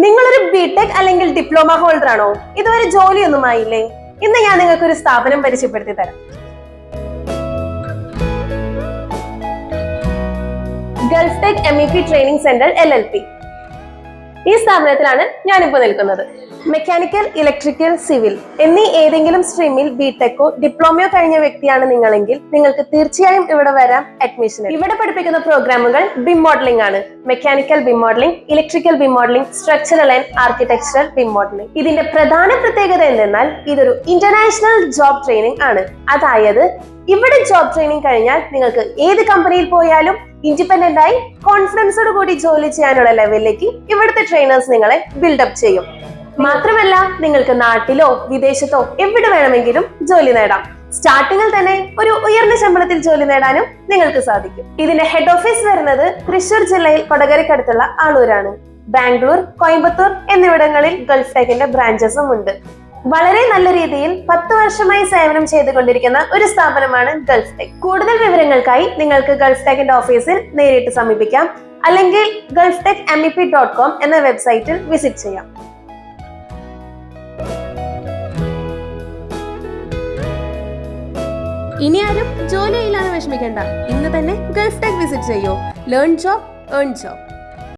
നിങ്ങളൊരു ബിടെക് അല്ലെങ്കിൽ diploma holder ആണോ? ഇതുവരെ ജോലിയൊന്നും ആയില്ലേ? ഇന്ന് ഞാൻ നിങ്ങൾക്ക് ഒരു സ്ഥാപനം പരിചയപ്പെടുത്തി തരാം. Gulf tech MEP training centre LLP. ഈ സ്ഥാപനത്തിലാണ് ഞാനിപ്പോൾ നിൽക്കുന്നത്. മെക്കാനിക്കൽ, ഇലക്ട്രിക്കൽ, സിവിൽ എന്നീ ഏതെങ്കിലും സ്ട്രീമിൽ ബിടെക്കോ ഡിപ്ലോമയോ കഴിഞ്ഞ വ്യക്തിയാണ് നിങ്ങളെങ്കിൽ നിങ്ങൾക്ക് തീർച്ചയായും ഇവിടെ വരാം അഡ്മിഷൻ. ഇവിടെ പഠിപ്പിക്കുന്ന പ്രോഗ്രാമുകൾ BIM മോഡലിംഗ് ആണ്. Mechanical BIM modelling, electrical BIM modelling, structural and architectural BIM modelling. ഇതിന്റെ പ്രധാന പ്രത്യേകത എന്തെന്നാൽ ഇതൊരു ഇന്റർനാഷണൽ ജോബ് ട്രെയിനിങ് ആണ്. അതായത് ഇവിടെ ജോബ് ട്രെയിനിങ് കഴിഞ്ഞാൽ നിങ്ങൾക്ക് ഏത് കമ്പനിയിൽ പോയാലും ഇൻഡിപെൻഡന്റ് ആയി കോൺഫിഡൻസോട് കൂടി ജോലി ചെയ്യാനുള്ള ലെവലിലേക്ക് ഇവിടുത്തെ ട്രെയിനേഴ്സ് നിങ്ങളെ ബിൽഡപ്പ് ചെയ്യും. മാത്രമല്ല നിങ്ങൾക്ക് നാട്ടിലോ വിദേശത്തോ എവിടെ വേണമെങ്കിലും ജോലി നേടാം. സ്റ്റാർട്ടിങ്ങിൽ തന്നെ ഒരു ഉയർന്ന ശമ്പളത്തിൽ ജോലി നേടാനും നിങ്ങൾക്ക് സാധിക്കും. ഇതിന്റെ ഹെഡ് ഓഫീസ് വരുന്നത് തൃശൂർ ജില്ലയിൽ കൊടകരക്കടുത്തുള്ള ആളൂരാണ്. ബാംഗ്ലൂർ, കോയമ്പത്തൂർ എന്നിവിടങ്ങളിൽ ഗൾഫ് ടെക്കിന്റെ ബ്രാഞ്ചസും ഉണ്ട്. വളരെ നല്ല രീതിയിൽ 10 വർഷമായി സേവനം ചെയ്തുകൊണ്ടിരിക്കുന്ന ഒരു സ്ഥാപനമാണ് ഗൾഫ് ടെക്. കൂടുതൽ വിവരങ്ങൾക്കായി നിങ്ങൾക്ക് ഗൾഫ് ടെക്കിന്റെ ഓഫീസിൽ നേരിട്ട് സമീപിക്കാം, അല്ലെങ്കിൽ gulftechmep.com എന്ന വെബ്സൈറ്റിൽ വിസിറ്റ് ചെയ്യാം. ഇനി ആരും ജോലിയില്ലാതെ വിഷമിക്കേണ്ട. ഇന്ന് തന്നെ ഗൾഫ് ടെക് വിസിറ്റ് ചെയ്യൂ. Learn job, earn job.